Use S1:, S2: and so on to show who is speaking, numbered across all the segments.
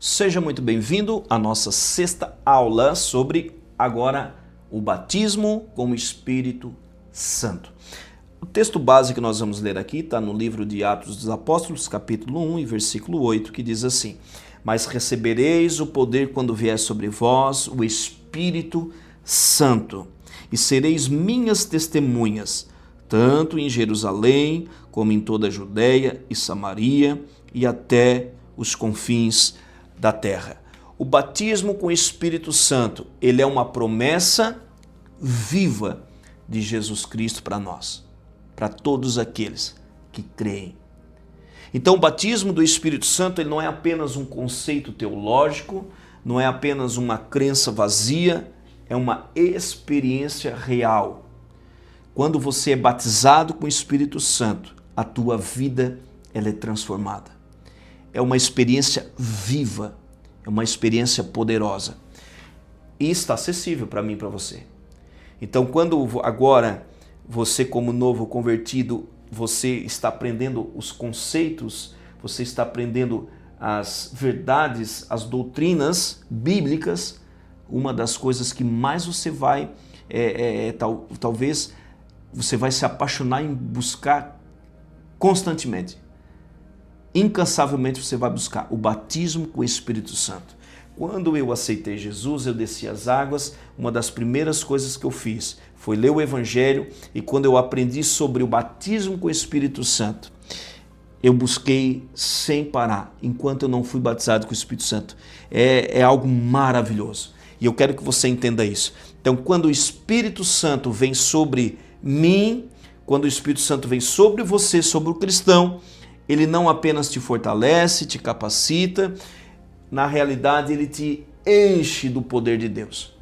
S1: Seja muito bem-vindo à nossa sexta aula sobre agora o batismo com o Espírito Santo. O texto base que nós vamos ler aqui está no livro de Atos dos Apóstolos, capítulo 1 e versículo 8, que diz assim: Mas recebereis o poder quando vier sobre vós o Espírito Santo, e sereis minhas testemunhas, tanto em Jerusalém, como em toda a Judéia e Samaria, e até os confins da terra. O batismo com o Espírito Santo, ele é uma promessa viva de Jesus Cristo para nós, para todos aqueles que creem. Então, o batismo do Espírito Santo, ele não é apenas um conceito teológico, não é apenas uma crença vazia, é uma experiência real. Quando você é batizado com o Espírito Santo, a tua vida ela é transformada. É uma experiência viva, é uma experiência poderosa e está acessível para mim e para você. Então, quando agora você, como novo convertido, você está aprendendo os conceitos, você está aprendendo as verdades, as doutrinas bíblicas, uma das coisas que mais você vai, talvez você vai se apaixonar em buscar constantemente. Incansavelmente você vai buscar o batismo com o Espírito Santo. Quando eu aceitei Jesus, eu desci as águas, uma das primeiras coisas que eu fiz foi ler o Evangelho, e quando eu aprendi sobre o batismo com o Espírito Santo, eu busquei sem parar, enquanto eu não fui batizado com o Espírito Santo. É algo maravilhoso, e eu quero que você entenda isso. Então, quando o Espírito Santo vem sobre mim, quando o Espírito Santo vem sobre você, sobre o cristão, ele não apenas te fortalece, te capacita, na realidade ele te enche do poder de Deus.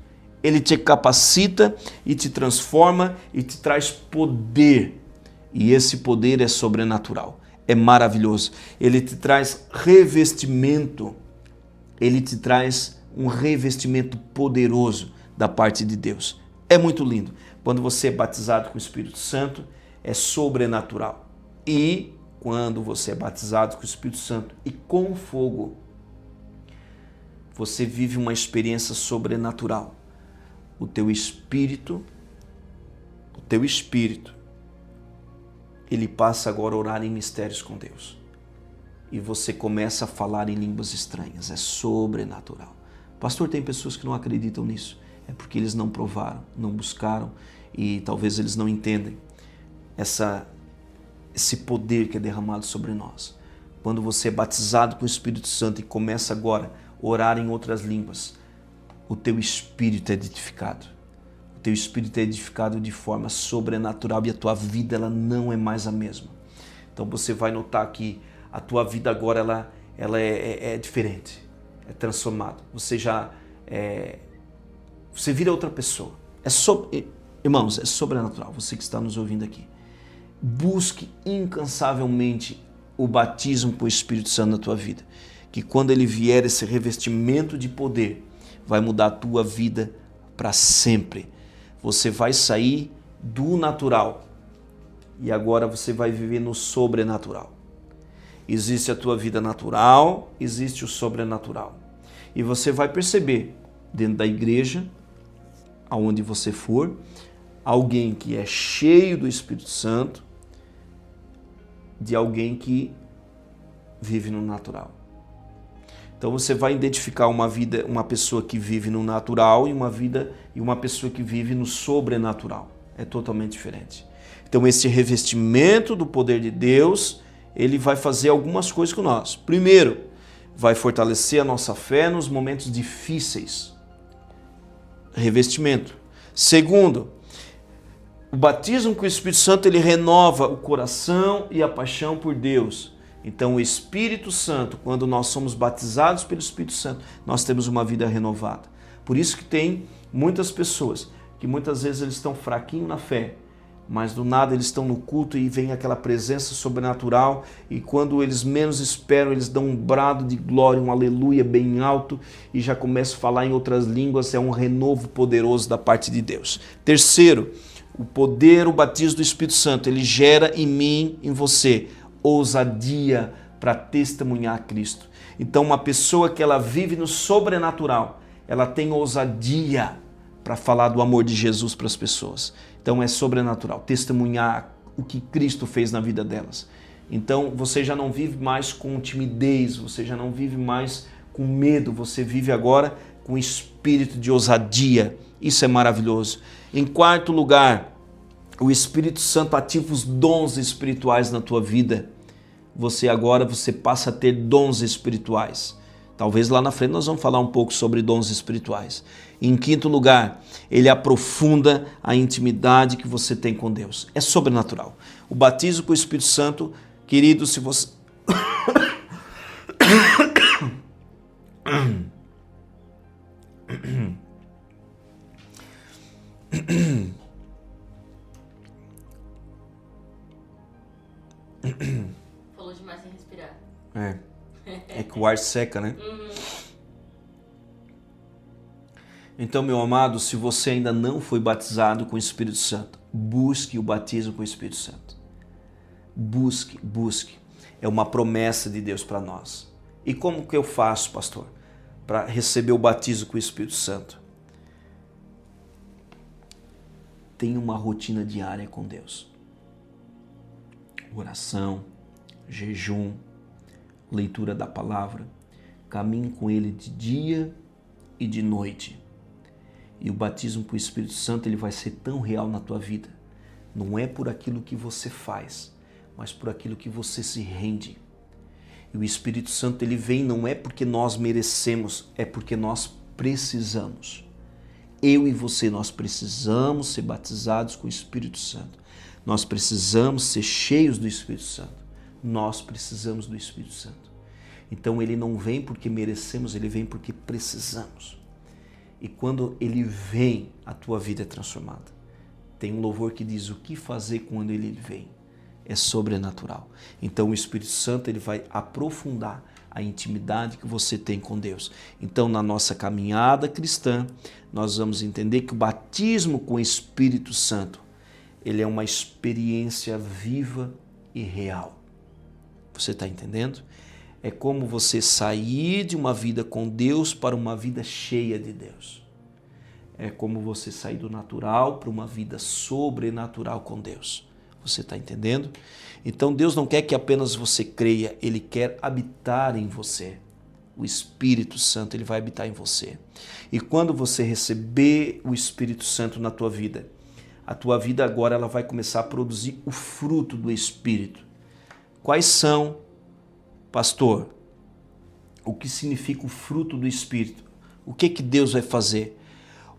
S1: Ele te capacita e te transforma e te traz poder. E esse poder é sobrenatural, é maravilhoso. Ele te traz revestimento, ele te traz um revestimento poderoso da parte de Deus. É muito lindo. Quando você é batizado com o Espírito Santo, é sobrenatural. E quando você é batizado com o Espírito Santo e com fogo, você vive uma experiência sobrenatural. O teu espírito, ele passa agora a orar em mistérios com Deus. E você começa a falar em línguas estranhas. É sobrenatural. Pastor, tem pessoas que não acreditam nisso. É porque eles não provaram, não buscaram e talvez eles não entendem esse poder que é derramado sobre nós. Quando você é batizado com o Espírito Santo e começa agora a orar em outras línguas, o teu espírito é edificado. O teu espírito é edificado de forma sobrenatural e a tua vida ela não é mais a mesma. Então você vai notar que a tua vida agora ela é diferente, é transformada. Você vira outra pessoa. Irmãos, é sobrenatural, você que está nos ouvindo aqui. Busque incansavelmente o batismo com o Espírito Santo na tua vida. Que quando ele vier, esse revestimento de poder vai mudar a tua vida para sempre. Você vai sair do natural e agora você vai viver no sobrenatural. Existe a tua vida natural, existe o sobrenatural. E você vai perceber dentro da igreja, aonde você for, alguém que é cheio do Espírito Santo, de alguém que vive no natural. Então você vai identificar uma pessoa que vive no natural e uma pessoa que vive no sobrenatural. É totalmente diferente. Então esse revestimento do poder de Deus, ele vai fazer algumas coisas com nós. Primeiro, vai fortalecer a nossa fé nos momentos difíceis. Revestimento. Segundo, o batismo com o Espírito Santo, ele renova o coração e a paixão por Deus. Então, o Espírito Santo, quando nós somos batizados pelo Espírito Santo, nós temos uma vida renovada. Por isso que tem muitas pessoas que muitas vezes eles estão fraquinhos na fé, mas do nada eles estão no culto e vem aquela presença sobrenatural e quando eles menos esperam, eles dão um brado de glória, um aleluia bem alto e já começam a falar em outras línguas. É um renovo poderoso da parte de Deus. Terceiro, o batismo do Espírito Santo, ele gera em mim, em você, ousadia para testemunhar Cristo. Então uma pessoa que ela vive no sobrenatural, ela tem ousadia para falar do amor de Jesus para as pessoas. Então é sobrenatural, testemunhar o que Cristo fez na vida delas. Então você já não vive mais com timidez, você já não vive mais com medo, você vive agora com espírito de ousadia. Isso é maravilhoso. Em quarto lugar, o Espírito Santo ativa os dons espirituais na tua vida. Você passa a ter dons espirituais. Talvez lá na frente nós vamos falar um pouco sobre dons espirituais. Em quinto lugar, ele aprofunda a intimidade que você tem com Deus. É sobrenatural. O batismo com o Espírito Santo, querido, se você...
S2: Falou demais sem respirar.
S1: É que o ar seca, né? Então, meu amado, se você ainda não foi batizado com o Espírito Santo, busque o batismo com o Espírito Santo. Busque. É uma promessa de Deus para nós. E como que eu faço, pastor, para receber o batismo com o Espírito Santo? Tenha uma rotina diária com Deus. Oração, jejum, leitura da palavra. Caminhe com Ele de dia e de noite. E o batismo com o Espírito Santo, ele vai ser tão real na tua vida. Não é por aquilo que você faz, mas por aquilo que você se rende. E o Espírito Santo, ele vem não é porque nós merecemos, é porque nós precisamos. Eu e você, nós precisamos ser batizados com o Espírito Santo. Nós precisamos ser cheios do Espírito Santo. Nós precisamos do Espírito Santo. Então ele não vem porque merecemos, ele vem porque precisamos. E quando ele vem, a tua vida é transformada. Tem um louvor que diz o que fazer quando ele vem. É sobrenatural. Então o Espírito Santo, ele vai aprofundar a intimidade que você tem com Deus. Então na nossa caminhada cristã, nós vamos entender que o batismo com o Espírito Santo, ele é uma experiência viva e real. Você está entendendo? É como você sair de uma vida com Deus para uma vida cheia de Deus. É como você sair do natural para uma vida sobrenatural com Deus. Você está entendendo? Então Deus não quer que apenas você creia, Ele quer habitar em você. O Espírito Santo, ele vai habitar em você. E quando você receber o Espírito Santo na tua vida, a tua vida agora ela vai começar a produzir o fruto do Espírito. Quais são, pastor? O que significa o fruto do Espírito? O que Deus vai fazer?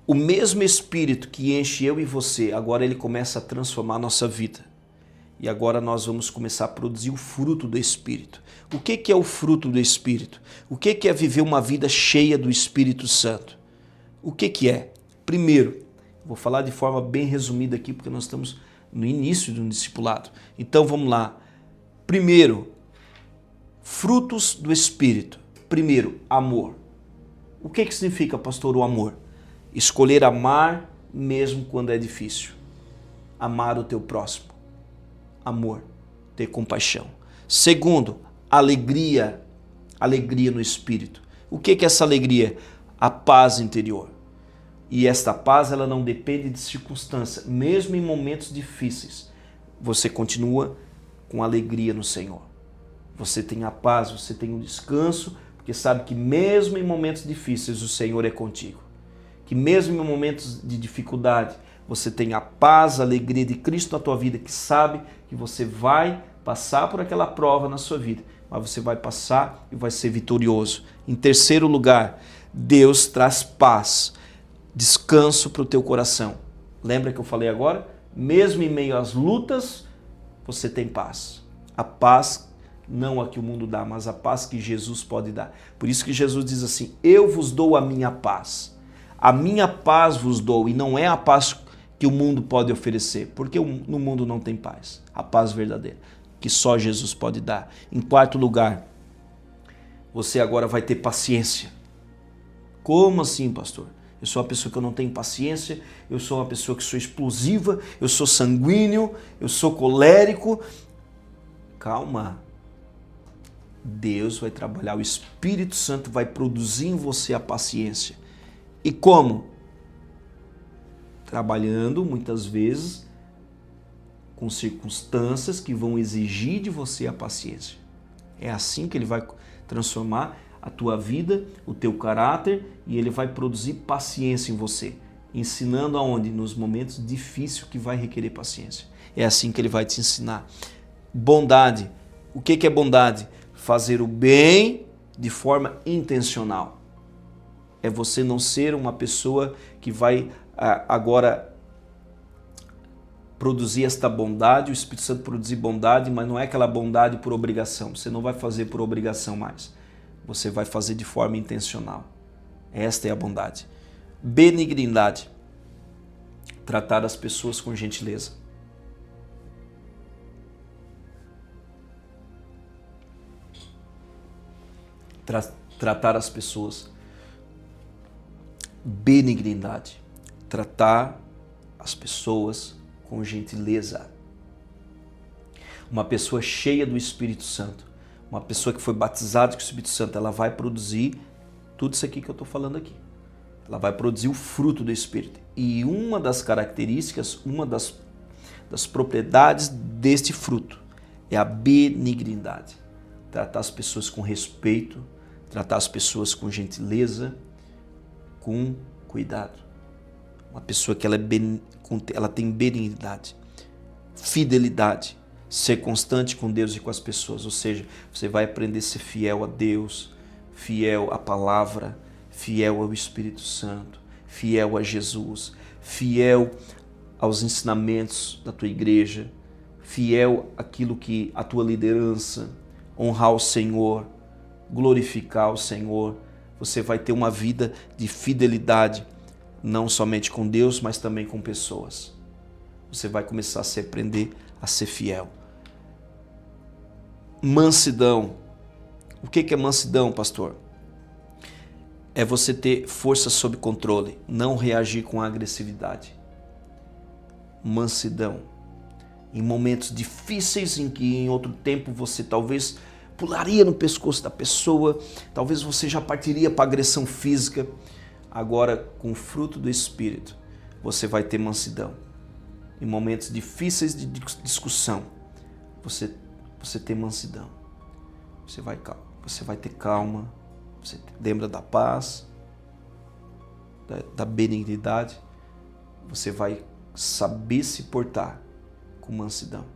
S1: O mesmo Espírito que enche eu e você, agora ele começa a transformar a nossa vida. E agora nós vamos começar a produzir o fruto do Espírito. O que é o fruto do Espírito? O que é viver uma vida cheia do Espírito Santo? O que é? Primeiro, vou falar de forma bem resumida aqui, porque nós estamos no início de um discipulado. Então vamos lá. Primeiro, frutos do Espírito. Primeiro, amor. O que significa, pastor, o amor? Escolher amar mesmo quando é difícil. Amar o teu próximo. Amor, ter compaixão. Segundo, alegria. Alegria no Espírito. O que é essa alegria? A paz interior. E esta paz, ela não depende de circunstância. Mesmo em momentos difíceis, você continua com alegria no Senhor. Você tem a paz, você tem o descanso, porque sabe que mesmo em momentos difíceis, o Senhor é contigo. Que mesmo em momentos de dificuldade, você tem a paz, a alegria de Cristo na tua vida, que sabe que você vai passar por aquela prova na sua vida, mas você vai passar e vai ser vitorioso. Em terceiro lugar, Deus traz paz, descanso para o teu coração. Lembra que eu falei agora? Mesmo em meio às lutas, você tem paz. A paz não a que o mundo dá, mas a paz que Jesus pode dar. Por isso que Jesus diz assim, eu vos dou a minha paz. A minha paz vos dou, e não é a paz que o mundo pode oferecer, porque no mundo não tem paz. A paz verdadeira, que só Jesus pode dar. Em quarto lugar, você agora vai ter paciência. Como assim, pastor? Eu sou uma pessoa que eu não tenho paciência, eu sou uma pessoa que sou explosiva, eu sou sanguíneo, eu sou colérico. Calma. Deus vai trabalhar, o Espírito Santo vai produzir em você a paciência. E como? Trabalhando muitas vezes com circunstâncias que vão exigir de você a paciência. É assim que ele vai transformar a tua vida, o teu caráter, e ele vai produzir paciência em você, ensinando aonde? Nos momentos difíceis que vai requerer paciência. É assim que ele vai te ensinar. Bondade. O que é bondade? Fazer o bem de forma intencional. É você não ser uma pessoa que vai agora produzir esta bondade, o Espírito Santo produzir bondade, mas não é aquela bondade por obrigação. Você não vai fazer por obrigação mais. Você vai fazer de forma intencional. Esta é a bondade. Benignidade. Tratar as pessoas com gentileza. Tratar as pessoas. Benignidade. Tratar as pessoas com gentileza. Uma pessoa cheia do Espírito Santo, uma pessoa que foi batizada com o Espírito Santo, ela vai produzir tudo isso aqui que eu estou falando aqui. Ela vai produzir o fruto do Espírito. E uma das características, uma das propriedades deste fruto é a benignidade. Tratar as pessoas com respeito, tratar as pessoas com gentileza, com cuidado. Uma pessoa que ela tem benignidade, fidelidade, ser constante com Deus e com as pessoas. Ou seja, você vai aprender a ser fiel a Deus, fiel à palavra, fiel ao Espírito Santo, fiel a Jesus, fiel aos ensinamentos da tua igreja, fiel àquilo que a tua liderança, honrar o Senhor, glorificar o Senhor. Você vai ter uma vida de fidelidade, não somente com Deus, mas também com pessoas. Você vai começar a se aprender a ser fiel. Mansidão. O que é mansidão, pastor? É você ter força sob controle, não reagir com agressividade. Mansidão. Em momentos difíceis em que em outro tempo você talvez pularia no pescoço da pessoa, talvez você já partiria para agressão física. Agora, com o fruto do Espírito, você vai ter mansidão. Em momentos difíceis de discussão, você tem mansidão. Você vai ter calma, você lembra da paz, da benignidade. Você vai saber se portar com mansidão.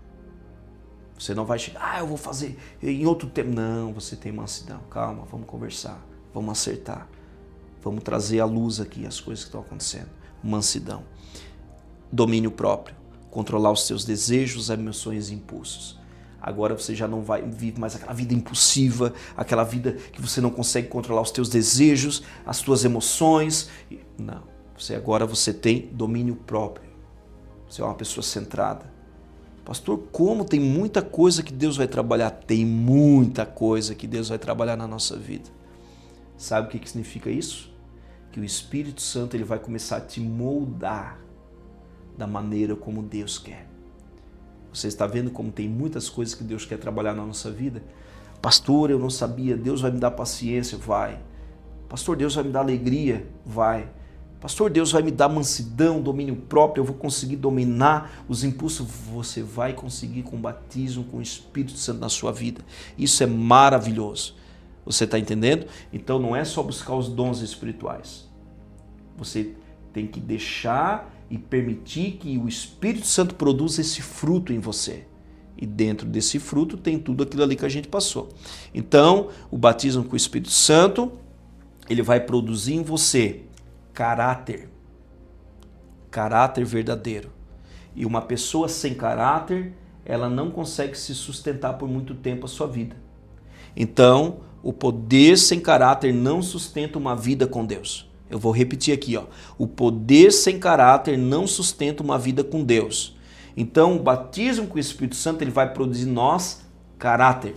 S1: Você não vai chegar, eu vou fazer em outro tempo. Não, você tem mansidão. Calma, vamos conversar, vamos acertar. Vamos trazer à luz aqui as coisas que estão acontecendo. Mansidão. Domínio próprio. Controlar os seus desejos, emoções e impulsos. Agora você já não vai viver mais aquela vida impulsiva, aquela vida que você não consegue controlar os teus desejos, as tuas emoções. Não. Agora você tem domínio próprio. Você é uma pessoa centrada. Pastor, como tem muita coisa que Deus vai trabalhar? Tem muita coisa que Deus vai trabalhar na nossa vida. Sabe o que significa isso? Que o Espírito Santo ele vai começar a te moldar da maneira como Deus quer. Você está vendo como tem muitas coisas que Deus quer trabalhar na nossa vida? Pastor, eu não sabia, Deus vai me dar paciência? Vai. Pastor, Deus vai me dar alegria? Vai. Pastor, Deus vai me dar mansidão, domínio próprio, eu vou conseguir dominar os impulsos. Você vai conseguir com o batismo, com o Espírito Santo na sua vida. Isso é maravilhoso. Você está entendendo? Então não é só buscar os dons espirituais. Você tem que deixar e permitir que o Espírito Santo produza esse fruto em você. E dentro desse fruto tem tudo aquilo ali que a gente passou. Então, o batismo com o Espírito Santo, ele vai produzir em você caráter. Caráter verdadeiro. E uma pessoa sem caráter, ela não consegue se sustentar por muito tempo a sua vida. Então, o poder sem caráter não sustenta uma vida com Deus. Eu vou repetir aqui, ó. O poder sem caráter não sustenta uma vida com Deus. Então, o batismo com o Espírito Santo, ele vai produzir em nós caráter.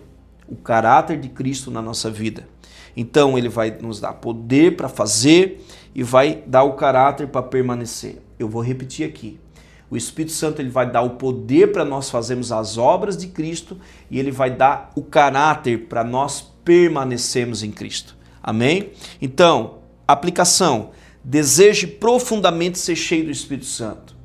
S1: O caráter de Cristo na nossa vida. Então, ele vai nos dar poder para fazer e vai dar o caráter para permanecer. Eu vou repetir aqui. O Espírito Santo ele vai dar o poder para nós fazermos as obras de Cristo e ele vai dar o caráter para nós permanecermos em Cristo. Amém? Então, aplicação. Deseje profundamente ser cheio do Espírito Santo.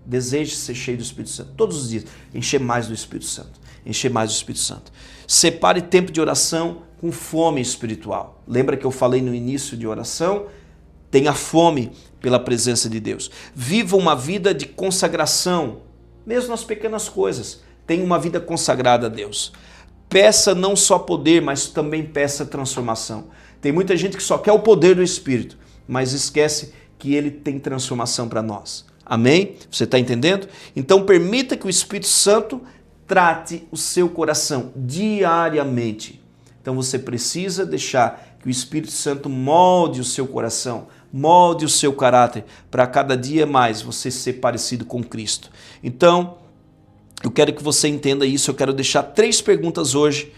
S1: Deseje ser cheio do Espírito Santo. Todos os dias, encher mais do Espírito Santo. Encher mais do Espírito Santo. Separe tempo de oração com fome espiritual. Lembra que eu falei no início de oração? Tenha fome pela presença de Deus. Viva uma vida de consagração, mesmo nas pequenas coisas. Tenha uma vida consagrada a Deus. Peça não só poder, mas também peça transformação. Tem muita gente que só quer o poder do Espírito, mas esquece que ele tem transformação para nós. Amém? Você está entendendo? Então permita que o Espírito Santo trate o seu coração diariamente. Então você precisa deixar que o Espírito Santo molde o seu coração, molde o seu caráter, para cada dia mais você ser parecido com Cristo. Então, eu quero que você entenda isso, eu quero deixar 3 perguntas hoje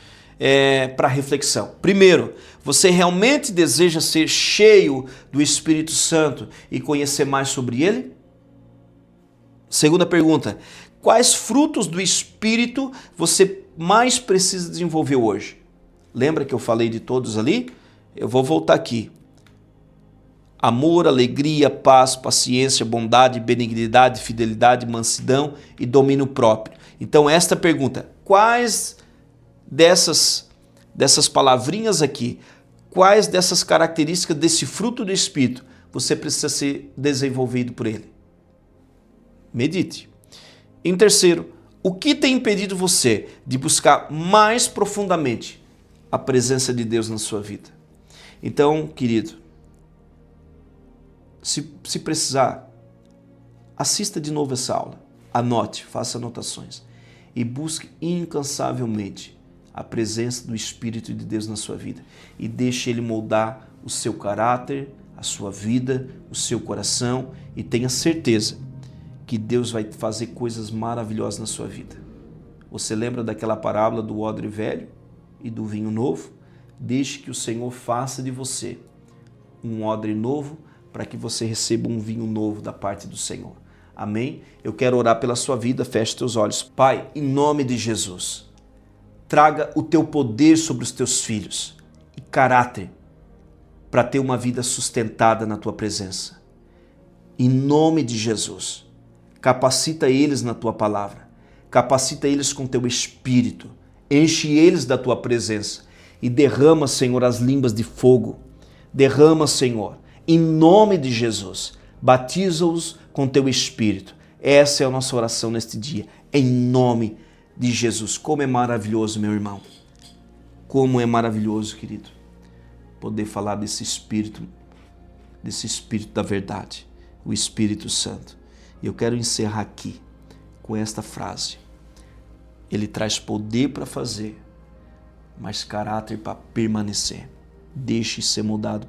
S1: para reflexão. Primeiro, você realmente deseja ser cheio do Espírito Santo e conhecer mais sobre ele? Segunda pergunta, quais frutos do Espírito você mais precisa desenvolver hoje? Lembra que eu falei de todos ali? Eu vou voltar aqui. Amor, alegria, paz, paciência, bondade, benignidade, fidelidade, mansidão e domínio próprio. Então esta pergunta, quais dessas palavrinhas aqui, quais dessas características desse fruto do Espírito você precisa ser desenvolvido por ele? Medite. Em terceiro, o que tem impedido você de buscar mais profundamente a presença de Deus na sua vida? Então, querido, se precisar, assista de novo essa aula, anote, faça anotações e busque incansavelmente a presença do Espírito de Deus na sua vida e deixe ele moldar o seu caráter, a sua vida, o seu coração e tenha certeza que Deus vai fazer coisas maravilhosas na sua vida. Você lembra daquela parábola do odre velho e do vinho novo? Deixe que o Senhor faça de você um odre novo para que você receba um vinho novo da parte do Senhor. Amém? Eu quero orar pela sua vida, feche teus olhos. Pai, em nome de Jesus, traga o teu poder sobre os teus filhos e caráter para ter uma vida sustentada na tua presença. Em nome de Jesus, capacita eles na tua palavra, capacita eles com teu espírito, enche eles da tua presença e derrama, Senhor, as línguas de fogo. Derrama, Senhor, em nome de Jesus, batiza-os com teu espírito. Essa é a nossa oração neste dia, em nome de Jesus. Como é maravilhoso, meu irmão. Como é maravilhoso, querido, poder falar desse Espírito da verdade, o Espírito Santo. E eu quero encerrar aqui com esta frase. Ele traz poder para fazer, mas caráter para permanecer. Deixe ser mudado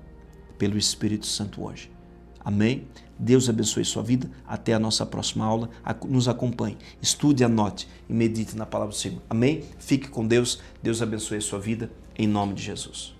S1: pelo Espírito Santo hoje. Amém? Deus abençoe sua vida. Até a nossa próxima aula. Nos acompanhe. Estude, anote e medite na palavra do Senhor. Amém? Fique com Deus. Deus abençoe a sua vida. Em nome de Jesus.